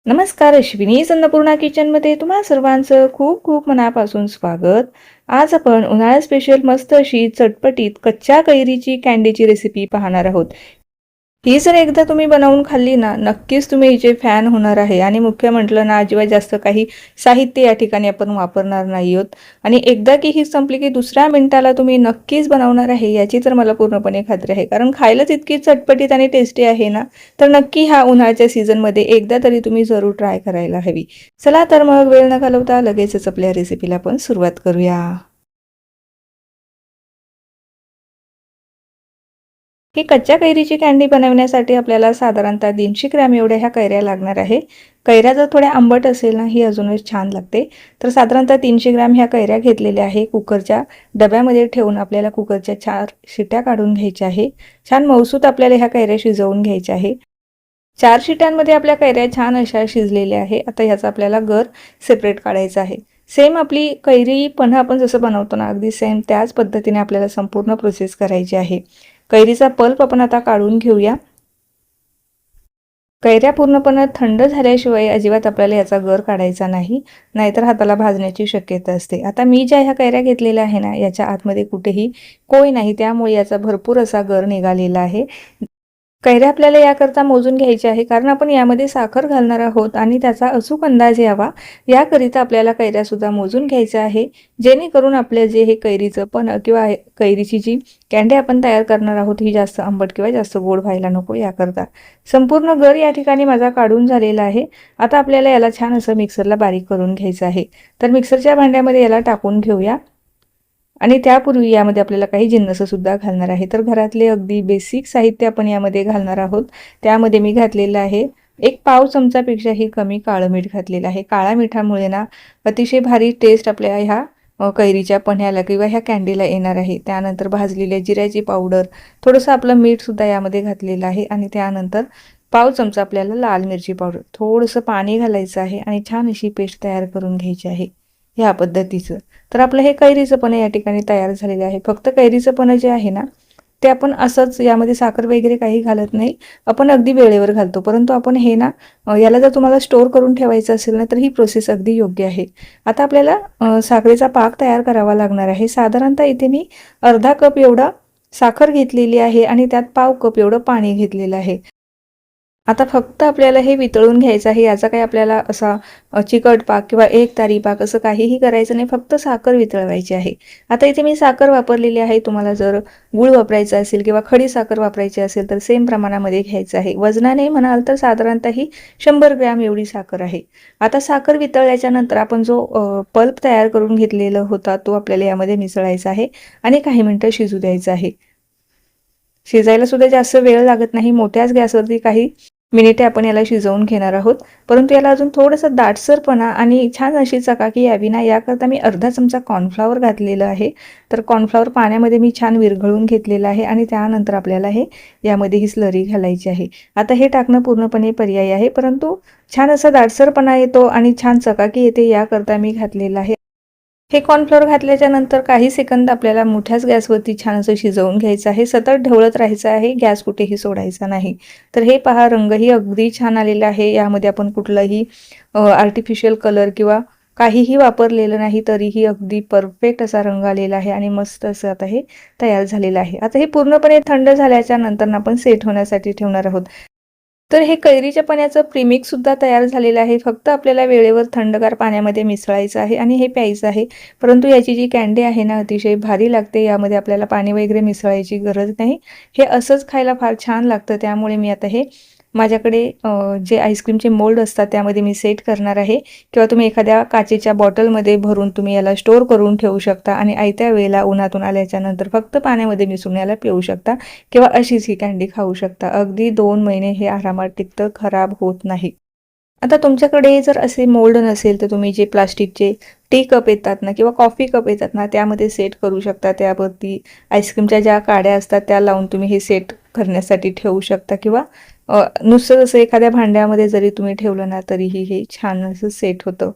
नमस्कार, अश्विनी अन्नपूर्णा किचनमध्ये तुम्हा सर्वांचं खूप खूप मनापासून स्वागत. आज आपण उन्हाळा स्पेशल मस्त अशी चटपटीत कच्च्या कैरीची कँडीची रेसिपी पाहणार आहोत. ही जर एकदा तुम्ही बनवून खाल्ली ना, नक्कीच तुम्ही हिचे फॅन होणार आहे. आणि मुख्य म्हटलं ना, अजिबात जास्त काही साहित्य या ठिकाणी आपण वापरणार नाही आहोत. आणि एकदा की ही संपली की दुसऱ्या मिनिटाला तुम्ही नक्कीच बनवणार आहे याची तर मला पूर्णपणे खात्री आहे. कारण खायलाच इतकी चटपटीत आणि टेस्टी आहे ना, तर नक्की ह्या उन्हाळ्याच्या सीझनमध्ये एकदा तरी तुम्ही जरूर ट्राय करायला हवी. चला तर मग वेळ न घालवता लगेचच आपल्या रेसिपीला आपण सुरुवात करूया. ही कच्च्या कैरीची कँडी बनवण्यासाठी आपल्याला साधारणतः 300 ग्रॅम एवढ्या ह्या कैऱ्या लागणार आहे. कैऱ्या जर थोड्या आंबट असेल ना, ही अजूनच छान लागते. तर साधारणतः 300 ग्रॅम ह्या कैऱ्या घेतलेल्या आहे. कुकरच्या डब्यामध्ये ठेवून आपल्याला कुकरच्या 4 शिट्या काढून घ्यायच्या आहे. छान मऊसूत आपल्याला ह्या कैऱ्या शिजवून घ्यायच्या आहे. 4 शिट्यांमध्ये आपल्या कैऱ्या छान अशा शिजलेल्या आहे. आता ह्याचा आपल्याला गर सेपरेट काढायचा आहे. सेम आपली कैरी पन्हा आपण जसं बनवतो ना, अगदी सेम त्याच पद्धतीने आपल्याला संपूर्ण प्रोसेस करायची आहे. कैरीचा पल्प आपण आता काढून घेऊया. कैऱ्या पूर्णपणे थंड झाल्याशिवाय अजिबात आपल्याला याचा गर काढायचा नाही, नाहीतर हाताला भाजण्याची शक्यता असते. आता मी ज्या ह्या कैऱ्या घेतलेल्या आहे ना, याच्या आतमध्ये कुठेही कोय नाही, त्यामुळे याचा भरपूर असा गर निघालेला आहे. कैऱ्या आपल्याला याकरता मोजून घ्यायची आहे, कारण आपण यामध्ये साखर घालणार आहोत आणि त्याचा अचूक अंदाज यावा याकरिता आपल्याला कैऱ्यासुद्धा मोजून घ्यायच्या आहे, जेणेकरून आपले जे हे कैरीचं पण किंवा कैरीची जी कँडी आपण तयार करणार आहोत ही जास्त आंबट किंवा जास्त गोड व्हायला नको याकरता. संपूर्ण गर या ठिकाणी माझा काढून झालेला आहे. आता आपल्याला याला छान असं मिक्सरला बारीक करून घ्यायचं आहे. तर मिक्सरच्या भांड्यामध्ये याला टाकून घेऊया. आणि त्यापूर्वी यामध्ये आपल्याला काही जिन्नससुद्धा घालणार आहे. तर घरातले अगदी बेसिक साहित्य आपण यामध्ये घालणार आहोत. त्यामध्ये मी घातलेलं आहे 1 पाव चमचापेक्षाही कमी काळं मीठ घातलेलं आहे. काळ्या मिठामुळे ना अतिशय भारी टेस्ट आपल्या ह्या कैरीच्या पन्ह्याला किंवा ह्या कँडीला येणार आहे. त्यानंतर भाजलेल्या जिऱ्याची पावडर, थोडंसं आपलं मीठसुद्धा यामध्ये घातलेलं आहे. आणि त्यानंतर पाव चमचा आपल्याला लाल मिरची पावडर, थोडंसं पाणी घालायचं आहे आणि छान अशी पेस्ट तयार करून घ्यायची आहे ह्या पद्धतीचं. तर आपलं हे कैरीचं पण या ठिकाणी तयार झालेलं आहे. फक्त कैरीचं पण जे आहे ना, ते आपण असंच यामध्ये साखर वगैरे काही घालत नाही. आपण अगदी वेळेवर घालतो. परंतु आपण हे ना याला जर तुम्हाला स्टोअर करून ठेवायचं असेल ना, तर ही प्रोसेस अगदी योग्य आहे. आता आपल्याला साखरेचा पाक तयार करावा लागणार आहे. साधारणतः इथे मी अर्धा कप एवढा साखर घेतलेली आहे आणि त्यात पाव कप एवढं पाणी घेतलेलं आहे. आता फक्त आपल्याला हे वितळून घ्यायचं आहे. याचा काही आपल्याला असा चिकट पाक किंवा एकतारी पाक असं काहीही करायचं नाही. फक्त साखर वितळवायची आहे. आता इथे मी साखर वापरलेली आहे. तुम्हाला जर गूळ वापरायचा असेल किंवा खडी साखर वापरायची असेल तर सेम प्रमाणामध्ये घ्यायचं आहे. वजनाने म्हणाल तर साधारणतः ही 100 ग्रॅम एवढी साखर आहे. आता साखर वितळल्याच्या नंतर आपण जो पल्प तयार करून घेतलेला होता तो आपल्याला यामध्ये मिसळायचा आहे आणि काही मिनिटं शिजू द्यायचं आहे. शिजायला सुद्धा जास्त वेळ लागत नाही. मोठ्याच गॅसवरती काही मिनिटे आपण याला शिजवून घेणार आहोत. परंतु याला अजून थोडंसं दाटसरपणा आणि छान अशी चकाकी यावी ना, याकरता मी अर्धा चमचा कॉर्नफ्लॉवर घातलेलं आहे. तर कॉर्नफ्लॉवर पाण्यामध्ये मी छान विरघळून घेतलेलं आहे आणि त्यानंतर आपल्याला हे यामध्ये ही स्लरी घालायची आहे. आता हे टाकणं पूर्णपणे पर्यायी आहे, परंतु छान असा दाटसरपणा येतो आणि छान चकाकी येते याकरता मी घातलेलं आहे. हे कॉर्नफ्लोअर घातल्याच्या नंतर काही सेकंद आपल्याला मोठ्याच गॅसवरती छान असं शिजवून घ्यायचं आहे. सतत ढवळत राहायचं आहे, गॅस कुठेही सोडायचा नाही. तर हे पहा, रंगही अगदी छान आलेला आहे. यामध्ये आपण कुठलाही आर्टिफिशियल कलर किंवा काहीही वापरलेलं नाही, तरीही अगदी परफेक्ट असा रंग आलेला आहे आणि मस्त असं आता हे तयार झालेलं आहे. आता हे पूर्णपणे थंड झाल्याच्या नंतर आपण सेट होण्यासाठी ठेवणार आहोत. तर हे कैरीच्या पाण्याचं प्रीमिक्ससुद्धा तयार झालेलं आहे. फक्त आपल्याला वेळेवर थंडगार पाण्यामध्ये मिसळायचं आहे आणि हे प्यायचं आहे. परंतु याची जी कँडी आहे ना, अतिशय भारी लागते. यामध्ये आपल्याला पाणी वगैरे मिसळायची गरज नाही. हे असंच खायला फार छान लागतं. त्यामुळे मी आता हे माझ्याकडे जे आईस्क्रीमचे मोल्ड असतात त्यामध्ये मी सेट करणार आहे, किंवा तुम्ही एखाद्या काचेच्या बॉटलमध्ये भरून तुम्ही याला स्टोअर करून ठेवू शकता आणि आयत्या वेळेला उन्हातून आल्याच्या नंतर फक्त पाण्यामध्ये मिसळून याला पिऊ शकता किंवा अशीच ही कँडी खाऊ शकता. अगदी 2 महिने हे आरामात टिकतं, खराब होत नाही. आता तुमच्याकडे जर असे मोल्ड नसेल तर तुम्ही जे प्लास्टिकचे टी कप येतात ना किंवा कॉफी कप येतात ना, त्यामध्ये सेट करू शकता. त्यावरती आईस्क्रीमच्या ज्या काड्या असतात त्या लावून तुम्ही हे सेट करण्यासाठी ठेवू शकता, किंवा नुसतं जसं एखाद्या भांड्यामध्ये जरी तुम्ही ठेवलं ना तरीही हे छान असं सेट होतं.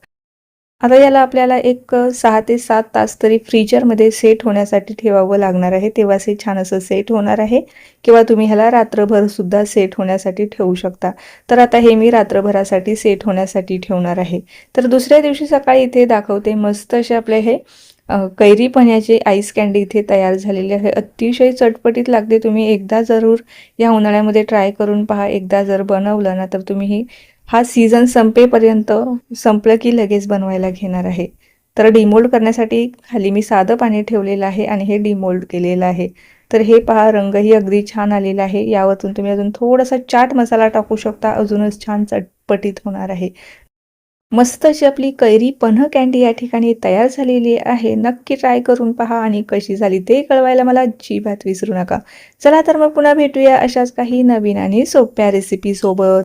आता याला आपल्याला एक 6 ते 7 तास तरी फ्रीजरमध्ये सेट होण्यासाठी ठेवावं लागणार आहे, तेव्हाच हे छान असं सेट होणार आहे. किंवा तुम्ही ह्याला रात्रभरसुद्धा सेट होण्यासाठी ठेवू शकता. तर आता हे मी रात्रभरासाठी सेट होण्यासाठी ठेवणार आहे. तर दुसऱ्या दिवशी सकाळी इथे दाखवते मस्त असे आपले हे कैरी पन्ह्याचे आईस कँडी इथे तयार झालेली आहे. अतिशय चटपटीत लागते. तुम्ही एकदा जरूर या उन्हाळ्यामध्ये ट्राय करून पहा. एकदा जर बनवलं ना तर तुम्ही हा सीझन संपेपर्यंत संपलं की लगेच बनवायला घेणार आहे. तर डिमोल्ड करण्यासाठी खाली मी साधं पाणी ठेवलेलं आहे आणि हे डिमोल्ड केलेलं आहे. तर हे पहा रंगही अगदी छान आलेला आहे. यावरतून तुम्ही अजून थोडासा चाट मसाला टाकू शकता, अजूनच छान चटपटीत होणार आहे. मस्त अशी आपली कैरी पन्ह कँडी या ठिकाणी तयार झालेली आहे. नक्की ट्राय करून पहा आणि कशी झाली ते कळवायला मला अजिबात विसरू नका. चला तर मग पुन्हा भेटूया अशाच काही नवीन आणि सोप्या रेसिपी सोबत.